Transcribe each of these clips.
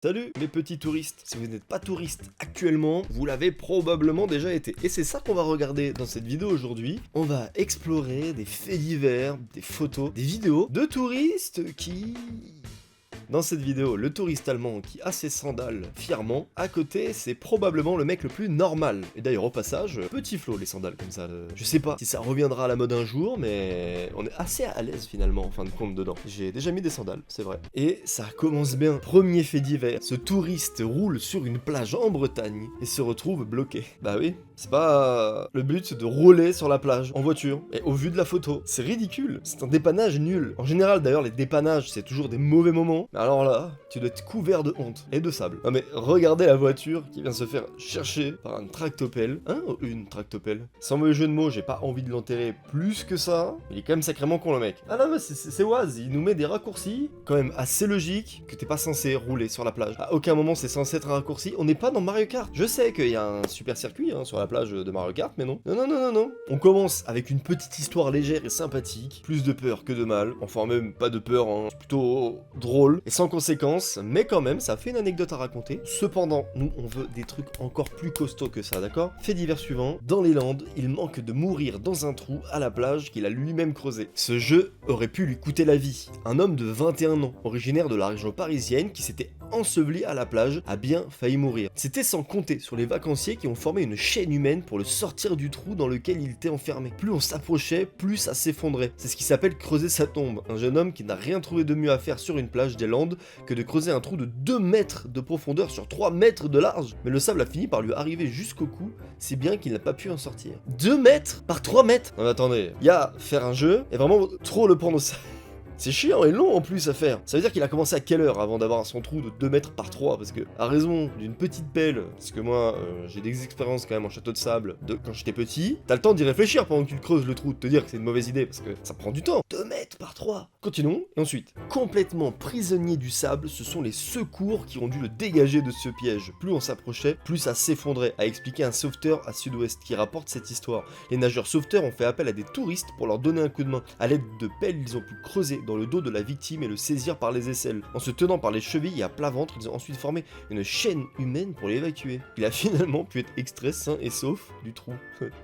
Salut mes petits touristes. Si vous n'êtes pas touriste actuellement, vous l'avez probablement déjà été. Et c'est ça qu'on va regarder dans cette vidéo aujourd'hui. On va explorer des faits divers, des photos, des vidéos de touristes qui... Dans cette vidéo, le touriste allemand qui a ses sandales fièrement, à côté, c'est probablement le mec le plus normal. Et d'ailleurs, au passage, petit flow les sandales comme ça. Je sais pas si ça reviendra à la mode un jour, mais on est assez à l'aise finalement en fin de compte dedans. J'ai déjà mis des sandales, c'est vrai. Et ça commence bien. Premier fait divers, ce touriste roule sur une plage en Bretagne et se retrouve bloqué. Bah oui, c'est pas le but de rouler sur la plage en voiture et au vu de la photo. C'est ridicule, c'est un dépannage nul. En général d'ailleurs, les dépannages c'est toujours des mauvais moments. Alors là, tu dois être couvert de honte et de sable. Non mais regardez la voiture qui vient se faire chercher par un tractopelle. Une tractopelle. Sans mauvais jeu de mots, j'ai pas envie de l'enterrer plus que ça. Il est quand même sacrément con le mec. Ah non mais c'est oise, il nous met des raccourcis. Quand même assez logique que t'es pas censé rouler sur la plage. À aucun moment c'est censé être un raccourci. On n'est pas dans Mario Kart. Je sais qu'il y a un super circuit sur la plage de Mario Kart, mais non. Non. On commence avec une petite histoire légère et sympathique. Plus de peur que de mal. Enfin même pas de peur, c'est plutôt drôle. Et sans conséquence, mais quand même, ça fait une anecdote à raconter. Cependant, nous, on veut des trucs encore plus costauds que ça, d'accord? Fait divers suivant, dans les Landes, il manque de mourir dans un trou à la plage qu'il a lui-même creusé. Ce jeu aurait pu lui coûter la vie. Un homme de 21 ans, originaire de la région parisienne, qui s'était enseveli à la plage, a bien failli mourir. C'était sans compter sur les vacanciers qui ont formé une chaîne humaine pour le sortir du trou dans lequel il était enfermé. Plus on s'approchait, plus ça s'effondrait. C'est ce qui s'appelle creuser sa tombe. Un jeune homme qui n'a rien trouvé de mieux à faire sur une plage des Landes que de creuser un trou de 2 mètres de profondeur sur 3 mètres de large. Mais le sable a fini par lui arriver jusqu'au cou, si bien qu'il n'a pas pu en sortir. 2 mètres par 3 mètres. Non mais attendez, il y a faire un jeu et vraiment trop le prendre au sérieux. C'est chiant et long en plus à faire. Ça veut dire qu'il a commencé à quelle heure avant d'avoir son trou de 2 mètres par 3? Parce que, à raison d'une petite pelle, parce que moi, j'ai des expériences quand même en château de sable de quand j'étais petit, t'as le temps d'y réfléchir pendant que tu creuses le trou, de te dire que c'est une mauvaise idée, parce que ça prend du temps. 2 mètres par 3. Continuons, et ensuite, complètement prisonnier du sable, ce sont les secours qui ont dû le dégager de ce piège. Plus on s'approchait, plus ça s'effondrait, a expliqué un sauveteur à Sud-Ouest qui rapporte cette histoire. Les nageurs sauveteurs ont fait appel à des touristes pour leur donner un coup de main. À l'aide de pelles, ils ont pu creuser dans le dos de la victime et le saisir par les aisselles. En se tenant par les chevilles et à plat ventre, ils ont ensuite formé une chaîne humaine pour l'évacuer. Il a finalement pu être extrait sain et sauf du trou.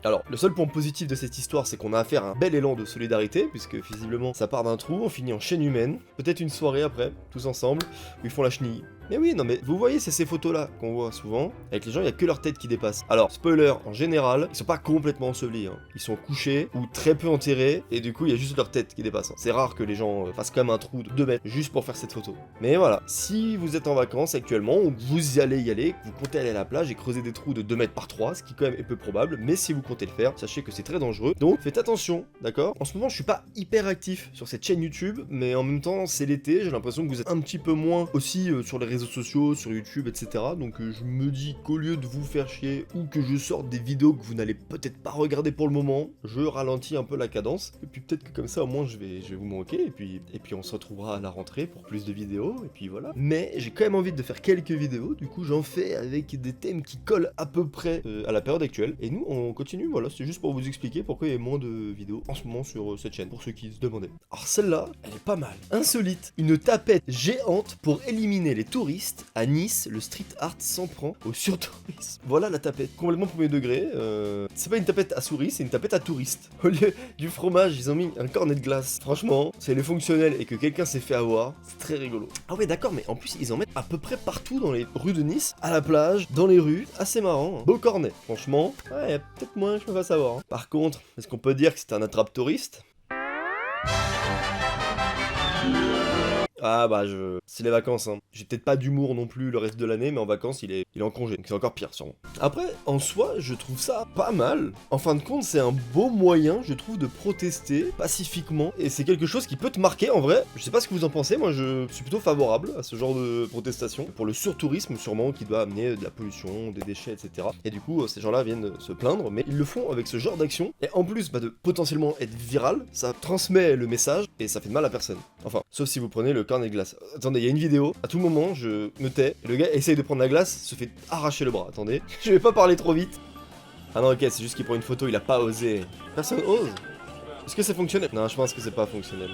Alors, le seul point positif de cette histoire, c'est qu'on a affaire à un bel élan de solidarité, puisque visiblement ça part d'un trou, on finit en chaîne humaine, peut-être une soirée après, tous ensemble, où ils font la chenille. Mais oui, non mais vous voyez, c'est ces photos-là qu'on voit souvent, avec les gens, il n'y a que leur tête qui dépasse. Alors, spoiler, en général, ils sont pas complètement ensevelis, ils sont couchés ou très peu enterrés, et du coup, il y a juste leur tête qui dépasse. C'est rare que les gens fassent quand même un trou de 2 mètres juste pour faire cette photo. Mais voilà, si vous êtes en vacances actuellement, ou que vous allez y aller, que vous comptez aller à la plage et creuser des trous de 2 mètres par 3, ce qui quand même est peu probable, mais si vous comptez le faire, sachez que c'est très dangereux, donc faites attention, d'accord? En ce moment, je suis pas hyper actif sur cette chaîne YouTube, mais en même temps, c'est l'été, j'ai l'impression que vous êtes un petit peu moins aussi sur les réseaux sociaux, sur YouTube, etc. Donc je me dis qu'au lieu de vous faire chier ou que je sorte des vidéos que vous n'allez peut-être pas regarder pour le moment, je ralentis un peu la cadence. Et puis peut-être que comme ça au moins je vais vous manquer. Et puis on se retrouvera à la rentrée pour plus de vidéos. Et puis voilà. Mais j'ai quand même envie de faire quelques vidéos. Du coup j'en fais avec des thèmes qui collent à peu près à la période actuelle. Et nous on continue. Voilà, c'est juste pour vous expliquer pourquoi il y a moins de vidéos en ce moment sur cette chaîne. Pour ceux qui se demandaient. Alors celle-là, elle est pas mal. Insolite. Une tapette géante pour éliminer les touristes. À Nice, le street art s'en prend au surtourisme. Voilà la tapette, complètement premier degré. C'est pas une tapette à souris, c'est une tapette à touristes. Au lieu du fromage, ils ont mis un cornet de glace. Franchement, si elle est fonctionnelle et que quelqu'un s'est fait avoir, c'est très rigolo. Ah ouais, d'accord, mais en plus, ils en mettent à peu près partout dans les rues de Nice, à la plage, dans les rues. Assez marrant. Beau cornet, franchement. Ouais, peut-être moins, je me fasse avoir. Par contre, est-ce qu'on peut dire que c'est un attrape-touriste? Ah bah c'est les vacances J'ai peut-être pas d'humour non plus le reste de l'année, mais en vacances il est en congé, donc c'est encore pire sûrement. Après, en soi, je trouve ça pas mal. En fin de compte, c'est un beau moyen, je trouve, de protester pacifiquement, et c'est quelque chose qui peut te marquer en vrai. Je sais pas ce que vous en pensez, moi je suis plutôt favorable à ce genre de protestation, pour le surtourisme sûrement, qui doit amener de la pollution, des déchets, etc. Et du coup, ces gens-là viennent se plaindre, mais ils le font avec ce genre d'action, et en plus de potentiellement être viral, ça transmet le message, et ça fait de mal à personne. Enfin, sauf si vous prenez le cornet de glace. Attendez, il y a une vidéo, à tout moment, je me tais, et le gars essaye de prendre la glace, se fait arracher le bras. Attendez, je vais pas parler trop vite. Ah non, ok, c'est juste qu'il prend une photo, il a pas osé. Personne ose. Est-ce que c'est fonctionnel? Non, je pense que c'est pas fonctionnel.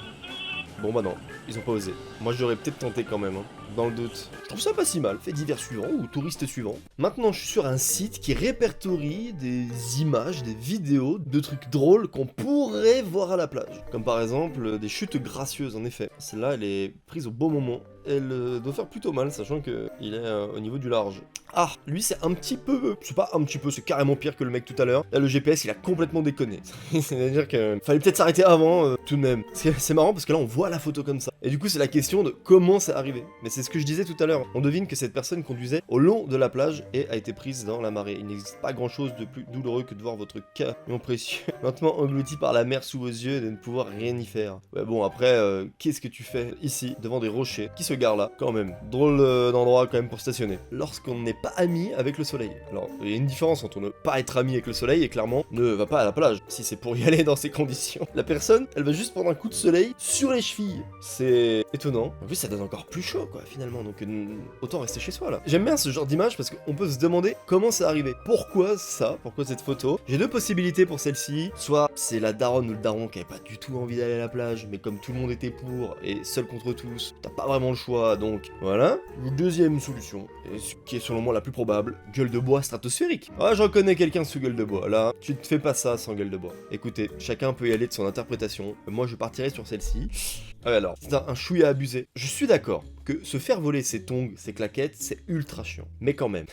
Bon bah non, ils ont pas osé. Moi j'aurais peut-être tenté quand même. dans le doute. Je trouve ça pas si mal. Fait divers suivant ou touriste suivant. Maintenant, je suis sur un site qui répertorie des images, des vidéos de trucs drôles qu'on pourrait voir à la plage. Comme par exemple des chutes gracieuses, en effet. Celle-là, elle est prise au bon moment. Elle doit faire plutôt mal, sachant qu'il est au niveau du large. Ah, lui c'est un petit peu... C'est pas un petit peu, c'est carrément pire que le mec tout à l'heure. Là le GPS il a complètement déconné. C'est-à-dire que fallait peut-être s'arrêter avant tout de même. C'est marrant parce que là on voit la photo comme ça. Et du coup c'est la question de comment c'est arrivé. Mais c'est ce que je disais tout à l'heure. On devine que cette personne conduisait au long de la plage et a été prise dans la marée. Il n'existe pas grand chose de plus douloureux que de voir votre camion précieux lentement englouti par la mer sous vos yeux et de ne pouvoir rien y faire. Ouais bon après, qu'est-ce que tu fais ici devant des rochers qui se garent là quand même. Drôle d'endroit quand même pour stationner. Lorsqu'on n'est pas ami avec le soleil. Alors, il y a une différence entre ne pas être ami avec le soleil et clairement ne va pas à la plage. Si c'est pour y aller dans ces conditions. La personne, elle va juste prendre un coup de soleil sur les chevilles. C'est étonnant. En plus, ça donne encore plus chaud, quoi, finalement. Donc, autant rester chez soi, là. J'aime bien ce genre d'image parce qu'on peut se demander comment c'est arrivé. Pourquoi ça? Pourquoi cette photo? J'ai deux possibilités pour celle-ci. Soit c'est la daronne ou le daron qui avait pas du tout envie d'aller à la plage, mais comme tout le monde était pour et seul contre tous, t'as pas vraiment le choix, donc voilà. Deuxième solution, et ce qui est selon moi la plus probable, gueule de bois stratosphérique. Ah, j'en connais quelqu'un sous gueule de bois. Là, tu ne fais pas ça sans gueule de bois. Écoutez, chacun peut y aller de son interprétation. Moi, je partirai sur celle-ci. Ah, alors, c'est un chouïa abusé. Je suis d'accord que se faire voler ses tongs, ses claquettes, c'est ultra chiant. Mais quand même.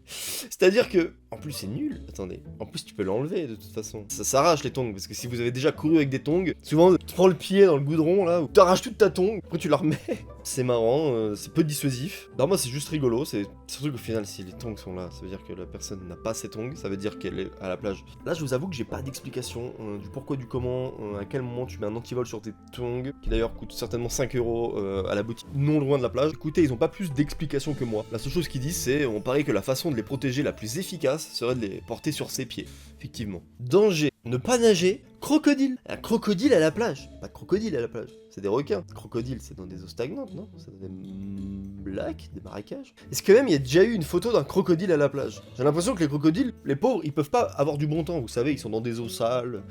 C'est-à-dire que, en plus c'est nul, attendez, en plus tu peux l'enlever de toute façon. Ça s'arrache les tongs, parce que si vous avez déjà couru avec des tongs, souvent tu prends le pied dans le goudron là, ou t'arraches toute ta tongue, après tu la remets. C'est marrant, c'est peu dissuasif. Non, moi c'est juste rigolo, c'est surtout qu'au final si les tongs sont là, ça veut dire que la personne n'a pas ses tongs, ça veut dire qu'elle est à la plage. Là je vous avoue que j'ai pas d'explication du pourquoi, du comment, à quel moment tu mets un antivol sur tes tongs, qui d'ailleurs coûte certainement 5 € à la boutique non loin de la plage. Écoutez, ils ont pas plus d'explications que moi. La seule chose qu'ils disent c'est, on paraît que la façon de les protéger la plus efficace serait de les porter sur ses pieds. Effectivement. Danger, ne pas nager, crocodile. Un crocodile à la plage. Pas de crocodile à la plage, c'est des requins. Crocodile, c'est dans des eaux stagnantes, non? C'est dans des lacs, des marécages. Est-ce que même il y a déjà eu une photo d'un crocodile à la plage? J'ai l'impression que les crocodiles, les pauvres, ils peuvent pas avoir du bon temps, vous savez, ils sont dans des eaux sales.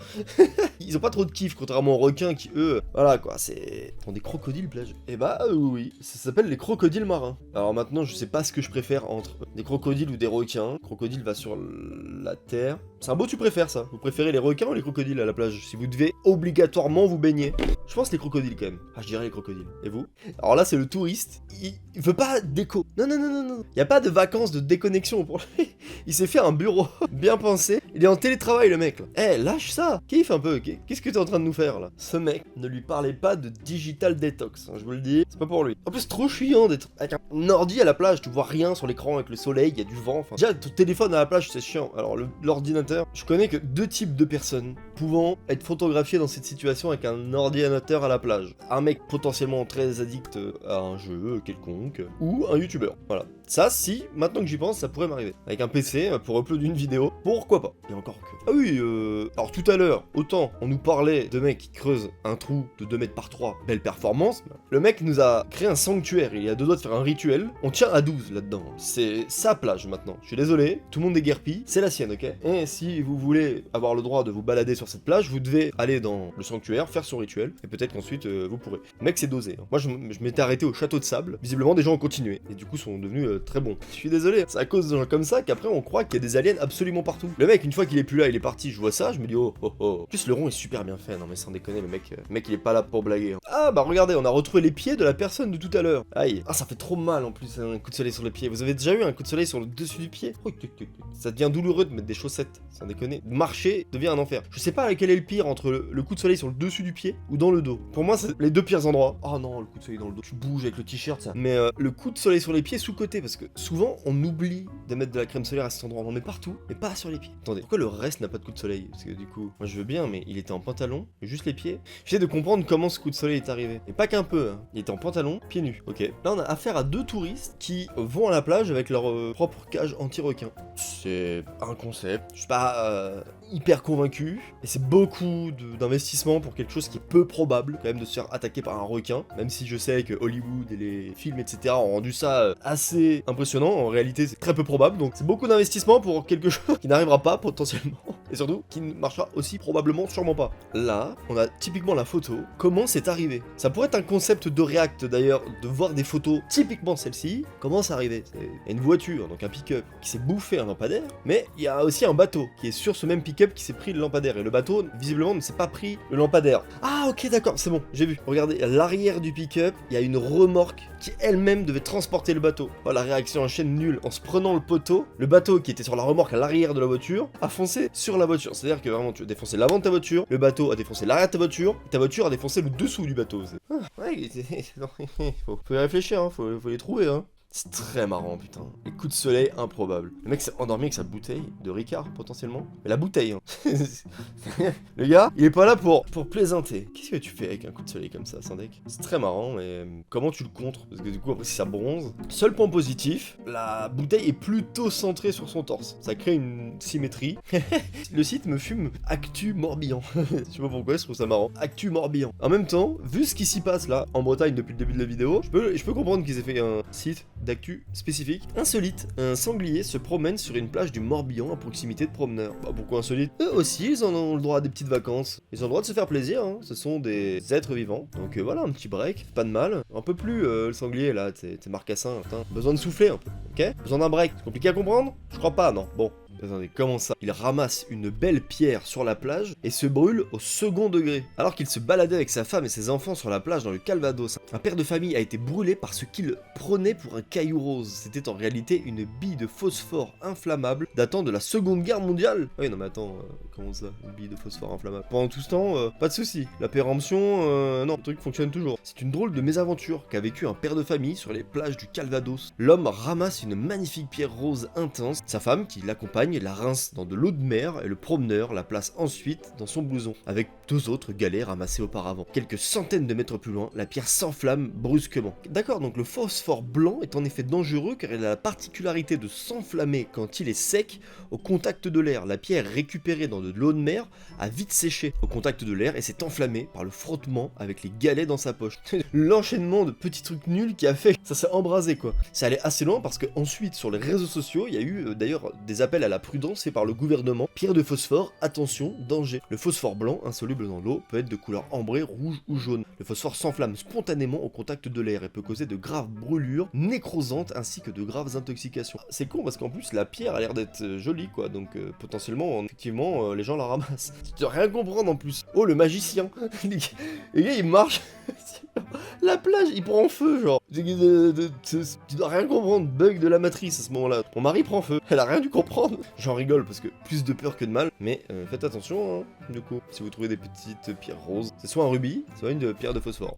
Ils ont pas trop de kiff, contrairement aux requins qui, eux, voilà quoi, c'est... Dans des crocodiles plage. Et bah oui, ça s'appelle les crocodiles marins. Alors maintenant, je sais pas ce que je préfère entre des crocodiles ou des requins. Crocodile va sur la terre. C'est un beau tu préfères ça. Vous préférez les requins ou les crocodiles à la plage? Si vous devez obligatoirement vous baigner. Je pense les crocodiles quand même. Ah, je dirais les crocodiles. Et vous? Alors là, c'est le touriste. Il veut pas déco. Non. Y a pas de vacances de déconnexion pour lui. Il s'est fait un bureau bien pensé. Il est en télétravail, le mec. Eh, lâche ça. Kiffe un peu. Qu'est-ce que t'es en train de nous faire là? Ce mec, ne lui parlez pas de digital detox. Je vous le dis, c'est pas pour lui. En plus, trop chiant d'être avec un ordi à la plage. Tu vois rien sur l'écran avec le soleil. Il y a du vent. Enfin, déjà, ton téléphone à la plage, c'est chiant. Alors, l'ordinateur, je connais que deux types de personnes pouvant être photographiées dans cette situation avec un ordinateur à la plage. Un mec potentiellement très addict à un jeu quelconque, ou un youtubeur. Voilà. Ça, si, maintenant que j'y pense, ça pourrait m'arriver. Avec un PC pour upload une vidéo, pourquoi pas? Et encore que... Ah oui, alors tout à l'heure, autant on nous parlait de mecs qui creusent un trou de 2 mètres par 3, belle performance, le mec nous a créé un sanctuaire, il est à 2 doigts de faire un rituel, on tient à 12 là-dedans. C'est sa plage maintenant. Je suis désolé, tout le monde déguerpit, c'est la sienne, ok? Et si vous voulez avoir le droit de vous balader sur cette plage, vous devez aller dans le sanctuaire, faire son rituel, et peut-être qu'ensuite vous pourrez. Le mec, c'est dosé. Hein. Moi, je m'étais arrêté au château de sable, visiblement des gens ont continué, et du coup sont devenus très bons. Je suis désolé, c'est à cause de gens comme ça qu'après on croit qu'il y a des aliens absolument partout. Le mec, une fois qu'il est plus là, il est parti, je vois ça, je me dis oh. En plus, le rond est super bien fait, non mais sans déconner, le mec il est pas là pour blaguer. Hein. Ah bah regardez, on a retrouvé les pieds de la personne de tout à l'heure. Aïe. Ah, ça fait trop mal en plus, un coup de soleil sur le pied. Vous avez déjà eu un coup de soleil sur le dessus du pied? Ça devient douloureux de mettre des chaussettes, sans déconner. Marcher devient un enfer. Je sais pas lequel est le pire entre le coup de soleil sur le dessus du pied ou dans le dos. Pour moi, c'est les deux pires endroits. Oh non, le coup de soleil dans le dos. Tu bouges avec le t-shirt, ça. Mais le coup de soleil sur les pieds sous-côté, parce que souvent on oublie de mettre de la crème solaire à cet endroit. On en met partout, mais pas sur les pieds. Attendez, pourquoi le reste n'a pas de coup de soleil? Parce que du coup, moi je veux bien, mais il était en pantalon, juste les pieds. J'essaie de comprendre comment ce coup de soleil est arrivé. Et pas qu'un peu, hein. Il était en pantalon, pieds nus. Ok. Là, on a affaire à deux touristes qui vont à la plage avec leur propre cage anti-requin. C'est un concept. Je sais pas. hyper convaincu, et c'est beaucoup d'investissement pour quelque chose qui est peu probable, quand même, de se faire attaquer par un requin, même si je sais que Hollywood et les films, etc. ont rendu ça assez impressionnant, en réalité c'est très peu probable, donc c'est beaucoup d'investissement pour quelque chose qui n'arrivera pas potentiellement, et surtout qui ne marchera aussi probablement sûrement pas. Là, on a typiquement la photo, comment c'est arrivé. Ça pourrait être un concept de React d'ailleurs, de voir des photos, typiquement celle-ci, comment c'est arrivé. Il y a une voiture, donc un pick-up, qui s'est bouffé un lampadaire, mais il y a aussi un bateau qui est sur ce même pick-up qui s'est pris le lampadaire, et le bateau, visiblement, ne s'est pas pris le lampadaire. Ah ok d'accord, c'est bon, j'ai vu. Regardez, à l'arrière du pick-up, il y a une remorque qui elle-même devait transporter le bateau. Voilà, la réaction en chaîne nulle. En se prenant le poteau, le bateau qui était sur la remorque à l'arrière de la voiture a foncé sur la voiture. C'est-à-dire que vraiment tu as défoncé l'avant de ta voiture, le bateau a défoncé l'arrière de ta voiture a défoncé le dessous du bateau. Ouais, faut y réfléchir, hein, faut les trouver, hein. C'est très marrant, putain. Les coups de soleil improbables. Le mec s'est endormi avec sa bouteille de Ricard, potentiellement. Mais la bouteille, hein. Le gars, il est pas là pour plaisanter. Qu'est-ce que tu fais avec un coup de soleil comme ça, Sandek? C'est très marrant, mais comment tu le contres? Parce que du coup, après, si ça bronze. Seul point positif, la bouteille est plutôt centrée sur son torse. Ça crée une symétrie. Le site me fume Actu Morbihan. Je sais pas pourquoi, je trouve ça marrant. Actu Morbihan. En même temps, vu ce qui s'y passe là, en Bretagne depuis le début de la vidéo, je peux comprendre qu'ils aient fait un site d'actu spécifique. Insolite, un sanglier se promène sur une plage du Morbihan à proximité de promeneurs. Bah pourquoi insolite? Eux aussi, ils en ont le droit à des petites vacances. Ils ont le droit de se faire plaisir, hein. Ce sont des êtres vivants. Donc voilà, un petit break, pas de mal. Un peu plus le sanglier là, t'es marcassin, putain. Besoin de souffler un peu, ok? Besoin d'un break. C'est compliqué à comprendre? Je crois pas, non. Bon. Attendez, comment ça? Il ramasse une belle pierre sur la plage et se brûle au second degré. Alors qu'il se baladait avec sa femme et ses enfants sur la plage dans le Calvados, un père de famille a été brûlé par ce qu'il prenait pour un caillou rose. C'était en réalité une bille de phosphore inflammable datant de la Seconde Guerre mondiale. Ah oui, non mais attends, comment ça? Une bille de phosphore inflammable. Pendant tout ce temps, pas de soucis. La péremption, non, le truc fonctionne toujours. C'est une drôle de mésaventure qu'a vécu un père de famille sur les plages du Calvados. L'homme ramasse une magnifique pierre rose intense. Sa femme, qui l'accompagne, la rince dans de l'eau de mer et le promeneur la place ensuite dans son blouson, avec 2 autres galets ramassés auparavant. Quelques centaines de mètres plus loin, la pierre s'enflamme brusquement. D'accord, donc le phosphore blanc est en effet dangereux car il a la particularité de s'enflammer quand il est sec au contact de l'air. La pierre récupérée dans de l'eau de mer a vite séché au contact de l'air et s'est enflammée par le frottement avec les galets dans sa poche. L'enchaînement de petits trucs nuls qui a fait que ça s'est embrasé quoi. Ça allait assez loin parce que ensuite sur les réseaux sociaux, il y a eu d'ailleurs des appels à la prudence fait par le gouvernement. Pierre de phosphore, attention, danger. Le phosphore blanc, insoluble dans l'eau, peut être de couleur ambrée, rouge ou jaune. Le phosphore s'enflamme spontanément au contact de l'air et peut causer de graves brûlures nécrosantes ainsi que de graves intoxications. C'est con parce qu'en plus la pierre a l'air d'être jolie quoi, donc potentiellement, effectivement, les gens la ramassent. Tu dois rien comprendre en plus. Oh le magicien. Les gars il marche la plage, il prend feu genre. Tu dois rien comprendre, bug de la matrice à ce moment-là. Mon mari prend feu, elle a rien dû comprendre. J'en rigole parce que plus de peur que de mal, mais faites attention hein, du coup, si vous trouvez des petites pierres roses. C'est soit un rubis, soit une pierre de phosphore.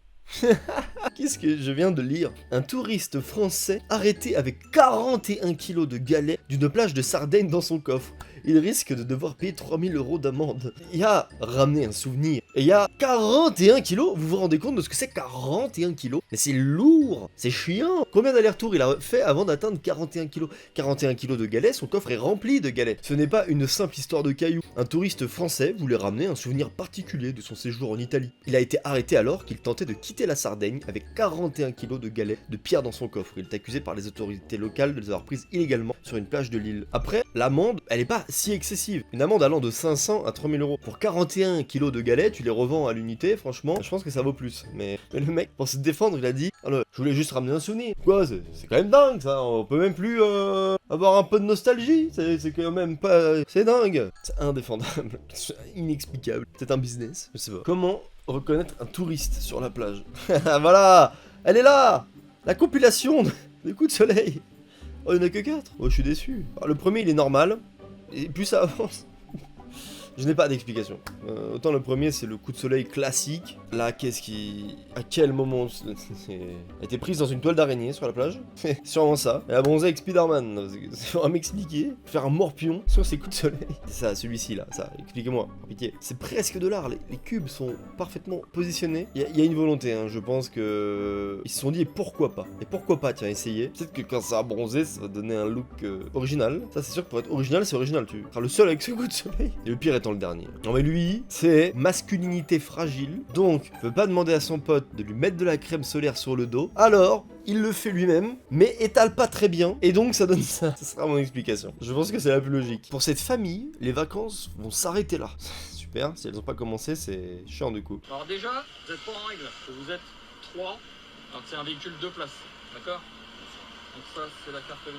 Qu'est-ce que je viens de lire? Un touriste français arrêté avec 41 kilos de galets d'une plage de Sardaigne dans son coffre. Il risque de devoir payer 3000 € d'amende. Il a ramené un souvenir. Et il y a 41 kilos. Vous vous rendez compte de ce que c'est 41 kilos? Mais c'est lourd. C'est chiant. Combien d'allers-retours il a fait avant d'atteindre 41 kilos? 41 kilos de galets, son coffre est rempli de galets. Ce n'est pas une simple histoire de cailloux. Un touriste français voulait ramener un souvenir particulier de son séjour en Italie. Il a été arrêté alors qu'il tentait de quitter la Sardaigne avec 41 kilos de galets de pierre dans son coffre. Il est accusé par les autorités locales de les avoir prises illégalement sur une plage de l'île. Après, l'amende, elle est pas si excessive. Une amende allant de 500 à 3000 €. Pour 41 kilos de galets, tu les revends à l'unité, franchement, je pense que ça vaut plus. Mais le mec, pour se défendre, il a dit « je voulais juste ramener un souvenir. » Quoi, c'est quand même dingue ça, on peut même plus avoir un peu de nostalgie, c'est quand même pas... C'est dingue. C'est indéfendable, c'est inexplicable. C'est un business, je sais pas. Comment reconnaître un touriste sur la plage? Voilà, elle est là. La compilation des coups de soleil. Oh, il n'y en a que 4. Oh, je suis déçu. Alors, le premier, il est normal. Et plus ça avance, je n'ai pas d'explication. Autant le premier, c'est le coup de soleil classique. Là, qu'est-ce qui... À quel moment... Elle était prise dans une toile d'araignée sur la plage. C'est sûrement ça. Elle a bronzé avec Spider-Man. C'est à m'expliquer. Faire un morpion sur ses coups de soleil. C'est ça, celui-ci là. Ça, expliquez-moi, par pitié. C'est presque de l'art. Les cubes sont parfaitement positionnés. Il y a une volonté, hein. Je pense que... Ils se sont dit, et pourquoi pas? Et pourquoi pas, tiens, essayer. Peut-être que quand ça a bronzé, ça va donner un look original. Ça, c'est sûr que pour être original, c'est original. Tu seras le seul avec ce coup de soleil. Et le pire attend le dernier. Non mais lui, c'est masculinité fragile, donc veut pas demander à son pote de lui mettre de la crème solaire sur le dos, alors il le fait lui-même, mais étale pas très bien, et donc ça donne ça. Ce sera mon explication. Je pense que c'est la plus logique. Pour cette famille, les vacances vont s'arrêter là. Super, si elles ont pas commencé, c'est chiant du coup. Alors déjà, vous êtes pas en règle, vous êtes 3, donc c'est un véhicule 2 places, d'accord? Donc ça, c'est la carte grise.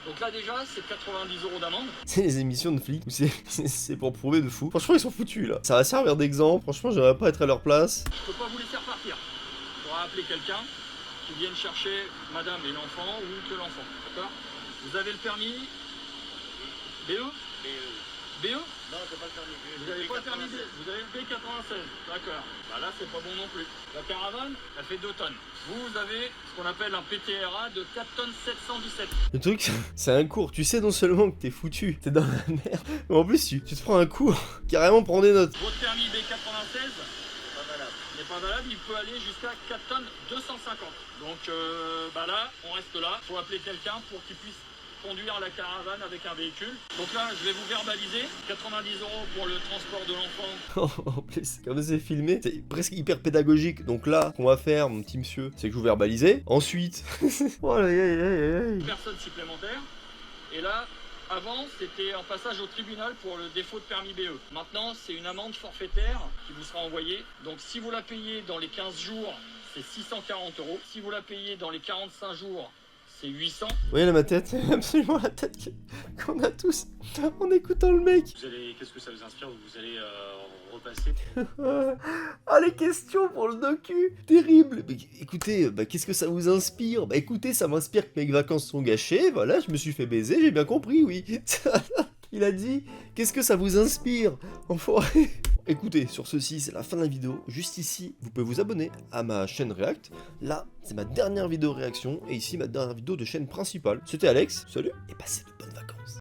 Donc là déjà, c'est 90 € d'amende. C'est les émissions de flics où c'est pour prouver de fou. Franchement, ils sont foutus là. Ça va servir d'exemple. Franchement, j'aimerais pas être à leur place. Je peux pas vous laisser repartir. Il faudra appeler quelqu'un qui vienne chercher madame et l'enfant ou que l'enfant, d'accord? Vous avez le permis BE? BE? Non, c'est pas le permis. Vous avez pas le permis B, vous avez le B96, d'accord. Bah là, c'est pas bon non plus. La caravane, elle fait 2 tonnes. Vous avez ce qu'on appelle un PTRA de 4 tonnes 717. Le truc, c'est un cours. Tu sais non seulement que t'es foutu, t'es dans la merde, mais en plus, tu te prends un cours. Carrément, prends des notes. Votre permis B96 n'est pas valable, il peut aller jusqu'à 4 tonnes 250. Donc bah là, on reste là. Faut appeler quelqu'un pour qu'il puisse conduire la caravane avec un véhicule. Donc là, je vais vous verbaliser 90 € pour le transport de l'enfant. En plus, comme c'est filmé, c'est presque hyper pédagogique. Donc là, ce qu'on va faire, mon petit monsieur, c'est que je vous verbalise. Ensuite, oh là, Personne supplémentaire. Et là, avant, c'était un passage au tribunal pour le défaut de permis BE. Maintenant, c'est une amende forfaitaire qui vous sera envoyée. Donc si vous la payez dans les 15 jours, c'est 640 €. Si vous la payez dans les 45 jours, c'est 800. Vous voyez là ma tête, absolument la tête qu'on a tous en écoutant le mec. Qu'est-ce que ça vous inspire? Vous allez repasser? Ah les questions pour le docu, terrible. Mais, écoutez, qu'est-ce que ça vous inspire? Bah écoutez, ça m'inspire que mes vacances sont gâchées, voilà, je me suis fait baiser, j'ai bien compris, oui. Il a dit, qu'est-ce que ça vous inspire, enfoiré? Écoutez, sur ceci, c'est la fin de la vidéo. Juste ici, vous pouvez vous abonner à ma chaîne React. Là, c'est ma dernière vidéo réaction. Et ici, ma dernière vidéo de chaîne principale. C'était Alex, salut, et passez de bonnes vacances.